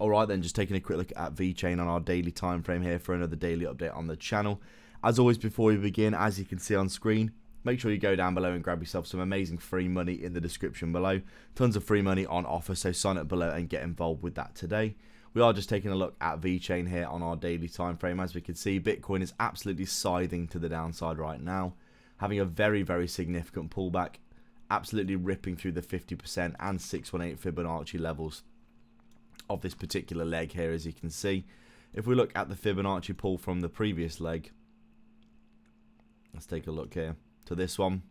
Alright then, just taking a quick look at Vechain on our daily time frame here for another daily update on the channel. As always, before we begin, as you can see on screen, make sure you go down below and grab yourself some amazing free money in the description below. Tons of free money on offer, so sign up below and get involved with that today. We are just taking a look at Vechain here on our daily time frame. As we can see, Bitcoin is absolutely scything to the downside right now, having a very, very significant pullback, absolutely ripping through the 50% and 618 Fibonacci levels of this particular leg here. As you can see, if we look at the Fibonacci pull from the previous leg, let's take a look here to this one.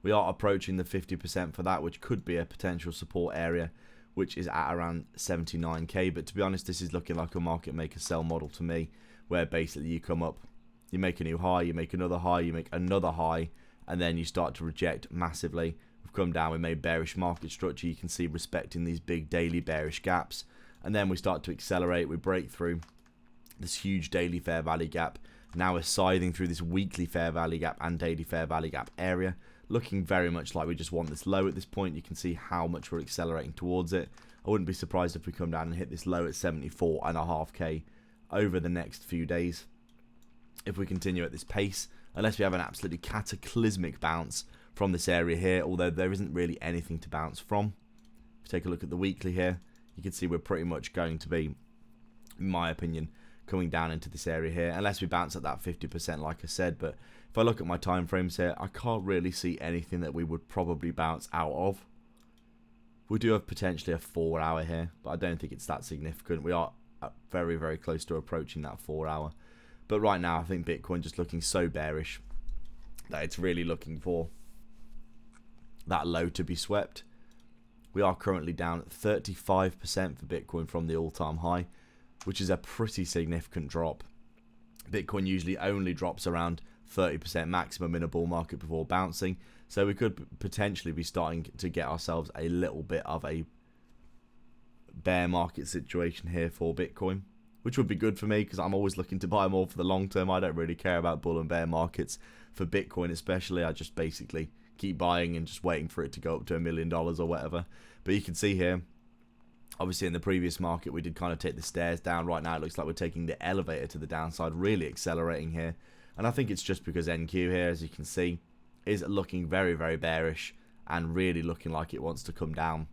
We are approaching the 50% for that, which could be a potential support area, which is at around 79k. But to be honest, this is looking like a market maker sell model to me, where basically you come up, you make a new high, you make another high, you make another high, and then you start to reject massively. We've come down, we made bearish market structure, you can see, respecting these big daily bearish gaps, and then we start to accelerate, we break through this huge daily fair value gap. Now we're scything through this weekly fair value gap and daily fair value gap area, looking very much like we just want this low at this point. You can see how much we're accelerating towards it. I wouldn't be surprised if we come down and hit this low at 74.5k over the next few days if we continue at this pace, unless we have an absolutely cataclysmic bounce from this area here, although there isn't really anything to bounce from. If you take a look at the weekly here, you can see we're pretty much going to be, in my opinion, coming down into this area here, unless we bounce at that 50% like I said. But if I look at my time frames here, I can't really see anything that we would probably bounce out of. We do have potentially a 4 hour here, but I don't think it's that significant. We are very, very close to approaching that 4 hour. But right now, I think Bitcoin just looking so bearish that it's really looking for that low to be swept. We are currently down 35% for Bitcoin from the all-time high, which is a pretty significant drop. Bitcoin usually only drops around 30% maximum in a bull market before bouncing, so we could potentially be starting to get ourselves a little bit of a bear market situation here for Bitcoin, which would be good for me because I'm always looking to buy more for the long term. I don't really care about bull and bear markets for Bitcoin especially. I just basically keep buying and just waiting for it to go up to $1 million or whatever. But you can see here, obviously in the previous market we did kind of take the stairs down. Right now it looks like we're taking the elevator to the downside, really accelerating here. And I think it's just because NQ here, as you can see, is looking very, very bearish and really looking like it wants to come down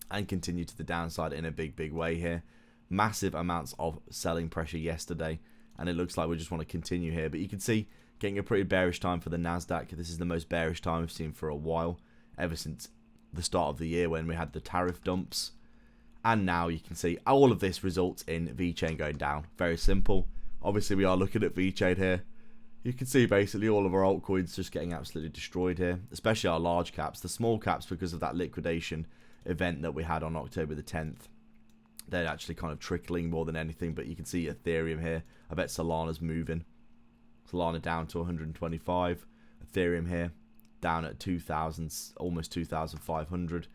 and continue to the downside in a big, big way here. Massive amounts of selling pressure yesterday, and it looks like we just want to continue here. But you can see getting a pretty bearish time for the Nasdaq. This is the most bearish time we've seen for a while, ever since the start of the year when we had the tariff dumps. And now you can see all of this results in Vechain going down. Very simple. Obviously we are looking at Vechain here. You can see basically all of our altcoins just getting absolutely destroyed here, especially our large caps. The small caps, because of that liquidation event that we had on October the 10th, they're actually kind of trickling more than anything. But you can see Ethereum here. I bet Solana's moving. Solana down to 125. Ethereum here down at 2,000, almost 2,500.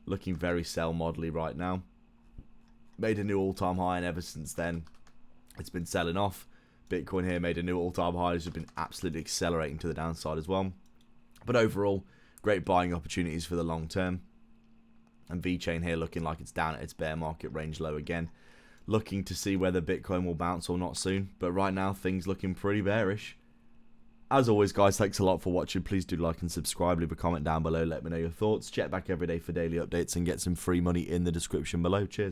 Looking very sell model-y right now. Made a new all-time high, and ever since then it's been selling off. Bitcoin here made a new all-time high. It's been absolutely accelerating to the downside as well. But overall, great buying opportunities for the long term. And Vechain here looking like it's down at its bear market range low again. Looking to see whether Bitcoin will bounce or not soon. But right now, things looking pretty bearish. As always, guys, thanks a lot for watching. Please do like and subscribe. Leave a comment down below. Let me know your thoughts. Check back every day for daily updates and get some free money in the description below. Cheers.